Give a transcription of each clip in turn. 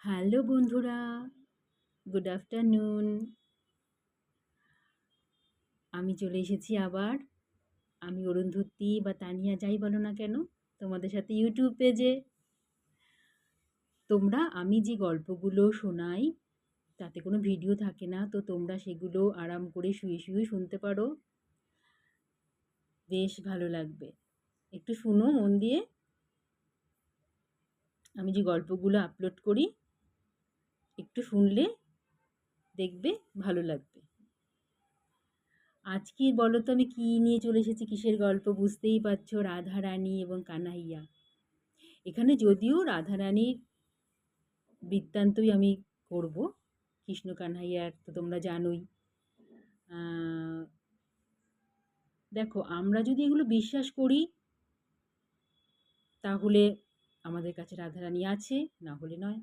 Hello বন্ধুরা, good afternoon. আমি চলে এসেছি আবার। আমি অরুন্ধতী বা তানিয়া যাই বলো না কেন, তোমাদের সাথে ইউটিউব পেজে। আমি যে গল্পগুলো শোনাই তাতে কোনো ভিডিও থাকে না, তো তোমরা সেগুলো আরাম করে শুয়ে শুয়ে শুনতে পারো। বেশ ভালো লাগবে। একটু শুনো মন দিয়ে। আমি যে গল্পগুলো আপলোড করি একটু শুনলে দেখবে ভালো লাগবে। আজকে বলো তো আমি কি নিয়ে চলে এসেছি, কিসের গল্প বুঝতেই পারছো, রাধারানী এবং কানাইয়া। এখানে যদিও রাধারানীর বৃত্তান্তই আমি করব, কৃষ্ণ কানহাইয়ার তো তোমরা জানোই। দেখো, আমরা যদি এগুলো বিশ্বাস করি তাহলে আমাদের কাছে রাধারানী আছে, না হলে নয়।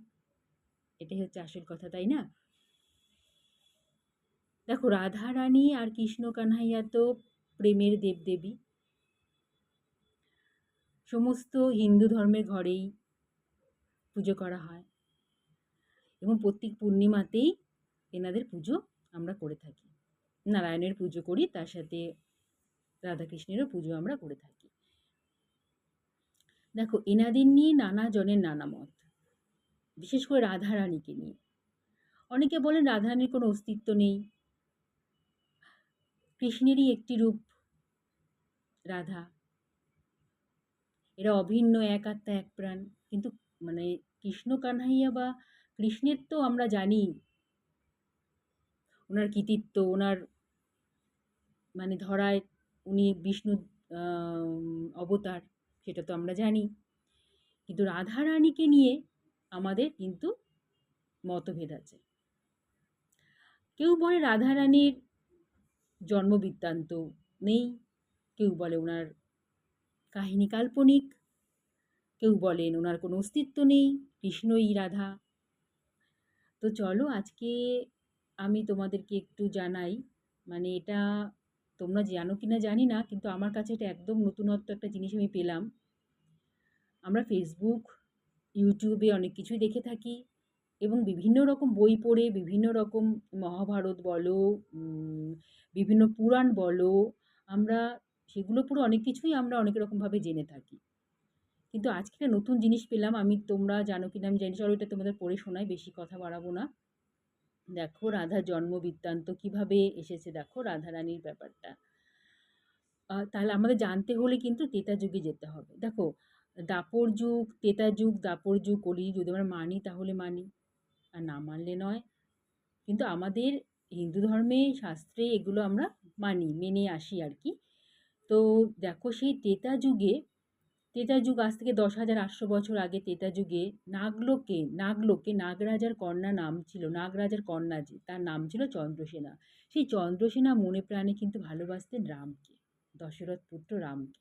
এটাই হচ্ছে আসল কথা, তাই না? দেখো, রাধারানী আর কৃষ্ণ কানহাইয়া তো প্রেমের দেবদেবী। সমস্ত হিন্দু ধর্মের ঘরেই পুজো করা হয় এবং প্রত্যেক পূর্ণিমাতেই এনাদের পুজো আমরা করে থাকি। নারায়ণের পুজো করি, তার সাথে রাধাকৃষ্ণেরও পুজো আমরা করে থাকি। দেখো, এনাদের নিয়ে নানা জনের নানা মত, বিশেষ করে রাধারানীকে নিয়ে। অনেকে বলেন রাধারানীর কোনো অস্তিত্ব নেই, কৃষ্ণেরই একটি রূপ রাধা, এরা অভিন্ন, এক আত্মা এক প্রাণ। কিন্তু মানে কৃষ্ণ কানহাইয়া বা কৃষ্ণের তো আমরা জানি ওনার কৃতিত্ব, ওনার মানে ধরায় উনি বিষ্ণু অবতার, সেটা তো আমরা জানি। কিন্তু রাধারানীকে নিয়ে আমাদের কিন্তু মতভেদ আছে। কেউ বলে রাধারানীর জন্মবৃত্তান্ত নেই, কেউ বলে ওনার কাহিনী কাল্পনিক, কেউ বলেন ওনার কোনো অস্তিত্ব নেই, কৃষ্ণই রাধা। তো চলো আজকে আমি তোমাদেরকে একটু জানাই, মানে এটা তোমরা জানো কিনা জানি না, কিন্তু আমার কাছে এটা একদম নতুনত্ব একটা জিনিস আমি পেলাম। আমরা ফেসবুক, ইউটিউবে অনেক কিছুই দেখে থাকি এবং বিভিন্ন রকম বই পড়ে, বিভিন্ন রকম মহাভারত বলো, বিভিন্ন পুরাণ বলো, আমরা সেগুলো পুরো অনেক কিছুই আমরা অনেক রকমভাবে জেনে থাকি। কিন্তু আজকে একটা নতুন জিনিস পেলাম, আমি তোমরা জানো কিনা আমি জানি, চলো এটা তোমাদের পড়ে শোনাই, বেশি কথা বাড়াবো না। দেখো, রাধার জন্ম বৃত্তান্ত কিভাবে এসেছে, দেখো রাধারানীর ব্যাপারটা। তাহলে আমাদের জানতে হলে কিন্তু ত্রেতা যুগে যেতে হবে। দেখো, দাপর যুগ, ত্রেতা যুগ, দাপর যুগ, কলিযুগ যদি আমরা মানি তাহলে মানি, আর না মানলে নয়। কিন্তু আমাদের হিন্দু ধর্মে, শাস্ত্রে এগুলো আমরা মানি, মেনে আসি আর কি। তো দেখো, সেই ত্রেতা যুগ আজ থেকে 10,800 বছর আগে, ত্রেতা যুগে নাগলোকে নাগরাজার কন্যা নাম ছিল, নাগরাজার কন্যা যে, তার নাম ছিল চন্দ্রসেনা। সেই চন্দ্রসেনা মনে প্রাণে কিন্তু ভালোবাসতেন রামকে, দশরথ পুত্র রামকে।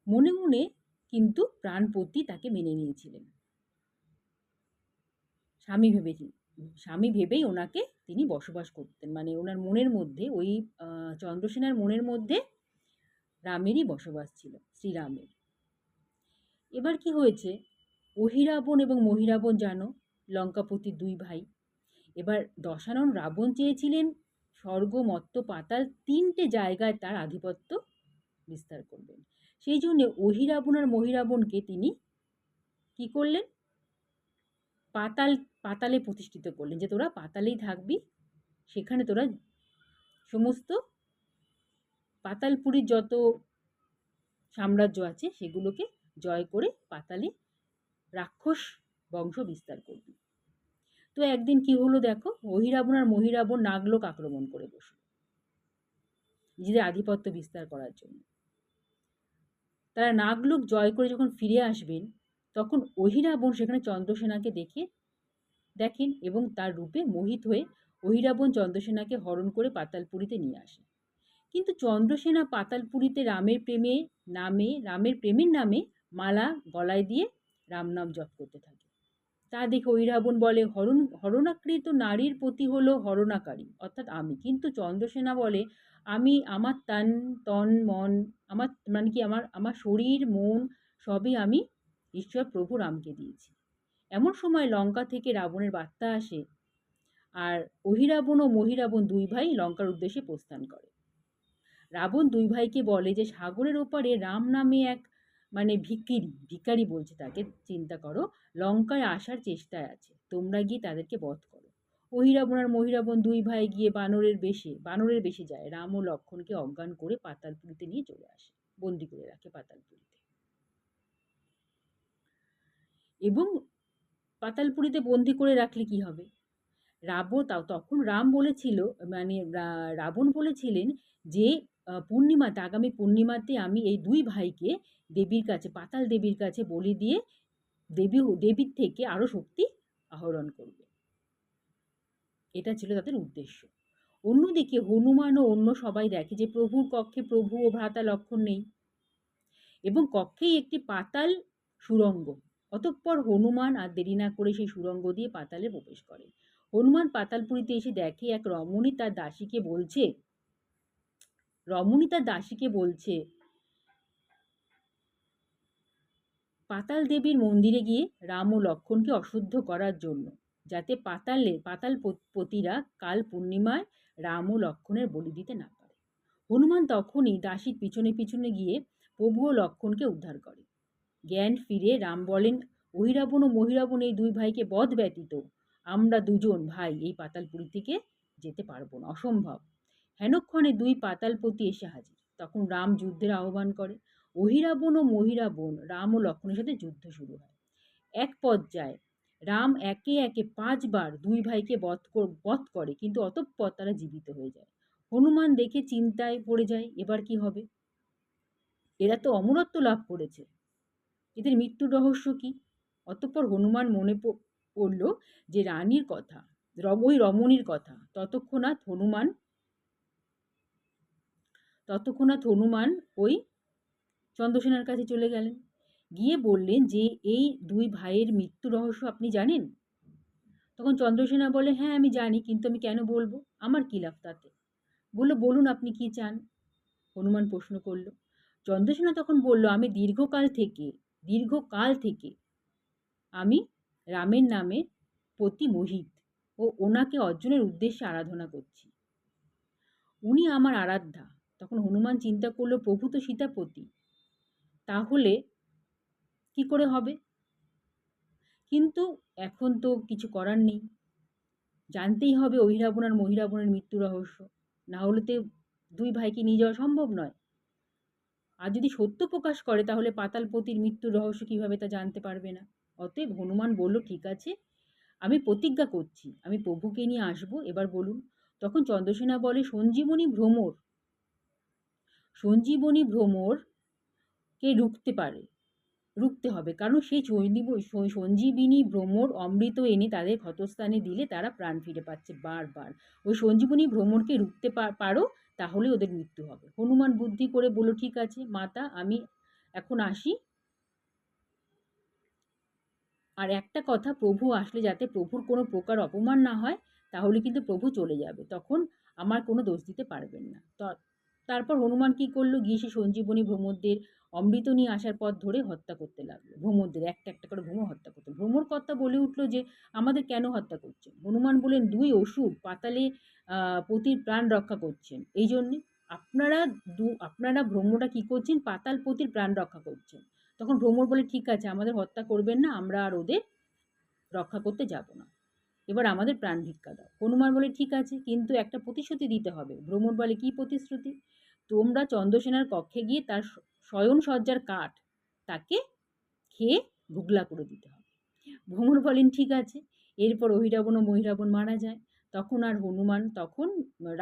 মনে মনে কিন্তু প্রাণপতি তাকে মেনে নিয়েছিলেন, স্বামী ভেবে স্বামী ভেবেই ওনাকে তিনি বসবাস করতেন, মানে ওনার মনের মধ্যে ওই চন্দ্রসেনার মনের মধ্যে রামেরই বসবাস ছিল, শ্রীরামের। এবার কি হয়েছে, অহিরাবণ এবং মহিরাবণ জানো, লঙ্কাপতির দুই ভাই। এবার দশানন রাবণ চেয়েছিলেন স্বর্গ, মর্ত্য, পাতাল তিনটে জায়গায় তার আধিপত্য বিস্তার করবেন। সেই জন্য অহিরাবণ আর মহিরাবণকে তিনি কি করলেন, পাতালে প্রতিষ্ঠিত করলেন, যে তোরা পাতালেই থাকবি, সেখানে তোরা সমস্ত পাতালপুরীর যত সাম্রাজ্য আছে সেগুলোকে জয় করে পাতালে রাক্ষস বংশ বিস্তার করবি। তো একদিন কি হলো দেখো, অহিরাবণ আর মহিরাবণ নাগলোক আক্রমণ করে বসল নিজেদের আধিপত্য বিস্তার করার জন্য। তারা নাগলোক জয় করে যখন ফিরে আসবেন, তখন অহিরাবণ সেখানে চন্দ্রসেনাকে দেখেন এবং তার রূপে মোহিত হয়ে অহিরাবণ চন্দ্রসেনাকে হরণ করে পাতালপুরীতে নিয়ে আসে। কিন্তু চন্দ্রসেনা পাতালপুরীতে রামের প্রেমের নামে মালা গলায় দিয়ে রাম নাম জপ করতে থাকে। তা দেখে ঐরাবণ বলে, হরণাকৃত নারীর প্রতি হলো হরণাকারী, অর্থাৎ আমি। কিন্তু চন্দ্রসেনা বলে, আমি আমার তন মন, আমার মানে কি আমার আমার শরীর মন সবই আমি ঈশ্বর প্রভু রামকে দিয়েছি। এমন সময় লঙ্কা থেকে রাবণের বার্তা আসে, আর অহিরাবণ ও মহিরাবণ দুই ভাই লঙ্কার উদ্দেশ্যে প্রস্থান করে। রাবণ দুই ভাইকে বলে যে সাগরের ওপারে রাম নামে এক ভিখারি বলছে তাকে, চিন্তা করো, লঙ্কায় আসার চেষ্টায় আছে, তোমরা গিয়ে তাদেরকে বধ করো। অহিরাবণ আর মহিরাবণ দুই ভাই গিয়ে বানরের বেশে যায়, রাম ও লক্ষ্মণকে অজ্ঞান করে পাতালপুরীতে নিয়ে চলে আসে, বন্দি করে রাখে পাতালপুরীতে। এবং পাতালপুরীতে বন্দি করে রাখলে কি হবে? তখন রাম বলেছিল, রাবণ বলেছিলেন যে আগামী পূর্ণিমাতে আমি এই দুই ভাইকে দেবীর কাছে, পাতাল দেবীর কাছে বলি দিয়ে দেবীর থেকে আরো শক্তি আহরণ করবে। এটা ছিল তাদের উদ্দেশ্য। অন্যদিকে হনুমান ও অন্য সবাই দেখে যে প্রভুর কক্ষে প্রভু ও ভ্রাতা লক্ষ্মণ নেই, এবং কক্ষেই একটি পাতাল সুড়ঙ্গ। অতঃপর হনুমান আর দেরি না করে সেই সুড়ঙ্গ দিয়ে পাতালে প্রবেশ করে। হনুমান পাতালপুরীতে এসে দেখে এক রমণী তার দাসীকে বলছে পাতাল দেবীর মন্দিরে গিয়ে রাম ও লক্ষ্মণকে অশুদ্ধ করার জন্য, যাতে পাতালপতিরা কাল পূর্ণিমায় রাম ও লক্ষ্মণের বলি দিতে না পারে। হনুমান তখনই দাসীর পিছনে পিছনে গিয়ে প্রভু ও লক্ষ্মণকে উদ্ধার করে। জ্ঞান ফিরে রাম বলেন, অহিরাবণ ও মহিরাবণ এই দুই ভাইকে বধ ব্যতীত আমরা দুজন ভাই এই পাতালপুরী থেকে যেতে পারবো না, অসম্ভব। হেনক্ষণে দুই পাতালপতি এসে হাজির। তখন রাম যুদ্ধের আহ্বান করে। অহিরাবণ ও মহিরাবণ রাম ও লক্ষ্মণের সাথে যুদ্ধ শুরু হয়। এক পর্যায়ে রাম একে একে 5 বার দুই ভাইকে বধ করে, কিন্তু অতঃপর তারা জীবিত হয়ে যায়। হনুমান দেখে চিন্তায় পড়ে যায়, এবার কি হবে? এরা তো অমরত্ব লাভ করেছে, এদের মৃত্যুর রহস্য কি? অতঃপর হনুমান মনে পড়ল যে রানীর কথা, ওই রমণীর কথা। ততক্ষণাৎ হনুমান ওই চন্দ্রসেনার কাছে চলে গেলেন, গিয়ে বললেন যে এই দুই ভাইয়ের মৃত্যু রহস্য আপনি জানেন? তখন চন্দ্রসেনা বলে, হ্যাঁ আমি জানি, কিন্তু আমি কেন বলবো, আমার কি লাভ তাতে? বলুন আপনি কি চান? হনুমান প্রশ্ন করল। চন্দ্রসেনা তখন বলল, আমি দীর্ঘকাল থেকে আমি রামের নামে পতি মোহিত ও ওনাকে অর্জুনের উদ্দেশ্যে আরাধনা করছি, উনি আমার আরাধ্যা। তখন হনুমান চিন্তা করলো, প্রভু তো সীতাপতি, তাহলে কি করে হবে? কিন্তু এখন তো কিছু করার নেই, জানতেই হবে অহিরাবণ আর মহিরাবণের মৃত্যু রহস্য, না হলে তো দুই ভাইকে নিয়ে যাওয়া সম্ভব নয়। আর যদি সত্য প্রকাশ করে তাহলে পাতালপতির মৃত্যুর রহস্য কিভাবে তা জানতে পারবে না। অতএব হনুমান বলল, ঠিক আছে, আমি প্রতিজ্ঞা করছি আমি প্রভুকে নিয়ে আসবো, এবার বলুন। তখন চন্দ্রসেনা বলে, সঞ্জীবনী ভ্রমরকে রুখতে হবে, কারণ সেই সঞ্জীবিনী ভ্রমর অমৃত এনে তাদের ক্ষতস্থানে দিলে তারা প্রাণ ফিরে পাচ্ছে বারবার। ওই সঞ্জীবনী ভ্রমরকে রুখতে পারো, তাহলে ওদের মৃত্যু হবে। হনুমান বুদ্ধি করে বলল, ঠিক আছে মাতা, আমি এখন আসি। আর একটা কথা, প্রভু আসলে যাতে প্রভুর কোনো প্রকার অপমান না হয়, তাহলে কিন্তু প্রভু চলে যাবে, তখন আমার কোনো দোষ দিতে পারবেন না। তারপর হনুমান কি করলো, গিয়ে সে সঞ্জীবনী ভ্রমরদের অমৃত নিয়ে আসার পথ ধরে হত্যা করতে লাগলো। ভ্রমরদের একটা একটা করে ভ্রমর হত্যা করতে। ভ্রমর কর্তা বলে উঠলো যে আমাদের কেন হত্যা করছেন? হনুমান বলেন, দুই অসুর পাতালে পতির প্রাণ রক্ষা করছেন, এই জন্যে আপনারা ভ্রমরা কি করছেন? পাতাল পতির প্রাণ রক্ষা করছেন। তখন ভ্রমর বলে, ঠিক আছে, আমাদের হত্যা করবেন না, আমরা আর ওদের রক্ষা করতে যাব না, এবার আমাদের প্রাণ ভিক্ষা দাও। হনুমান বলে, ঠিক আছে, কিন্তু একটা প্রতিশ্রুতি দিতে হবে। ভ্রমর বলে, কি প্রতিশ্রুতি? তোমরা চন্দ্রসেনার কক্ষে গিয়ে তার শয়ন সজ্জার কাঠ তাকে খেয়ে ভুগলা করে দিতে হবে। ভ্রমর বলেন, ঠিক আছে। এরপর অহিরাবণ ও মহিরাবণ মারা যায়। তখন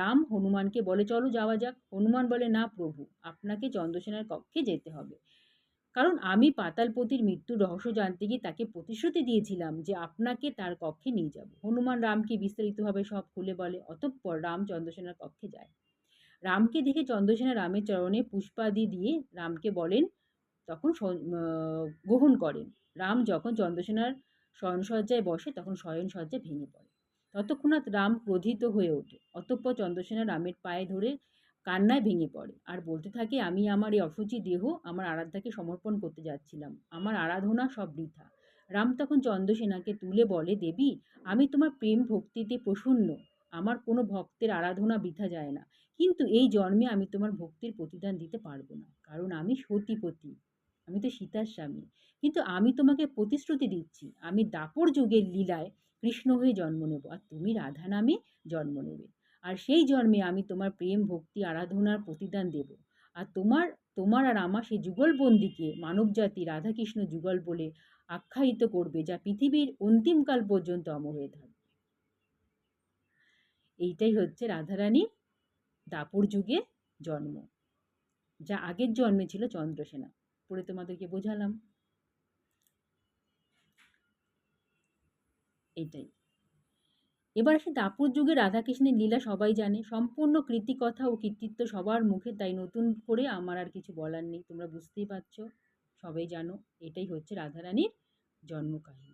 রাম হনুমানকে বলে, চলো যাওয়া যাক। হনুমান বলে, না প্রভু, আপনাকে চন্দ্রসেনার কক্ষে যেতে হবে, কারণ আমি পাতালপতির মৃত্যুর রহস্য জানতে গিয়ে তাকে প্রতিশ্রুতি দিয়েছিলাম যে আপনাকে তার কক্ষে নিয়ে যাব। হনুমান রামকে বিস্তারিতভাবে সব খুলে বলে। অতঃপর রাম চন্দ্রসেনার কক্ষে যায়। রামকে দেখে চন্দ্রসেনা রামের চরণে পুষ্পাদি দিয়ে রামকে বলেন, তখন গ্রহণ করেন। রাম যখন চন্দ্রসেনার শয়নসজ্জায় বসে, তখন শয়নসজ্জা ভেঙে পড়ে। ততক্ষণাৎ রাম ক্রোধিত হয়ে ওঠে। অতঃপর চন্দ্রসেনা রামের পায়ে ধরে কান্নায় ভেঙে পড়ে আর বলতে থাকে, আমি আমার এই অশুচি দেহ আমার আরাধ্যাকে সমর্পণ করতে যাচ্ছিলাম, আমার আরাধনা সব বৃথা। রাম তখন চন্দ্রসেনাকে তুলে বলে, দেবী, আমি তোমার প্রেম ভক্তিতে প্রসন্ন। আমার কোনো ভক্তের আরাধনা বৃথা যায় না। কিন্তু এই জন্মে আমি তোমার ভক্তির প্রতিদান দিতে পারবো না, কারণ আমি সতীপতি, আমি তো সীতার স্বামী। কিন্তু আমি তোমাকে প্রতিশ্রুতি দিচ্ছি, আমি দাপর যুগের লীলায় কৃষ্ণ হয়ে জন্ম নেব, আর তুমি রাধা নামে জন্ম নেবে। আর সেই জন্মে আমি তোমার প্রেম ভক্তি আরাধনার প্রতিদান দেব। আর তোমার তোমার আর আমার সেই যুগলবন্দিকে মানবজাতি রাধাকৃষ্ণ যুগল বলে আখ্যায়িত করবে, যা পৃথিবীর অন্তিমকাল পর্যন্ত অমর হয়ে থাকবে। এইটাই হচ্ছে রাধারানীর দাপর যুগে জন্ম, যা আগের জন্মে ছিল চন্দ্রসেনা। পড়ে তোমাদেরকে বোঝালাম। এইটাই। এবার আসি দাপর যুগে রাধাকৃষ্ণের লীলা সবাই জানে, সম্পূর্ণ কৃতিকথা ও কৃতিত্ব সবার মুখে, তাই নতুন করে আমার আর কিছু বলার নেই, তোমরা বুঝতেই পারছো, সবাই জানো। এটাই হচ্ছে রাধারানীর জন্ম কাহিনী।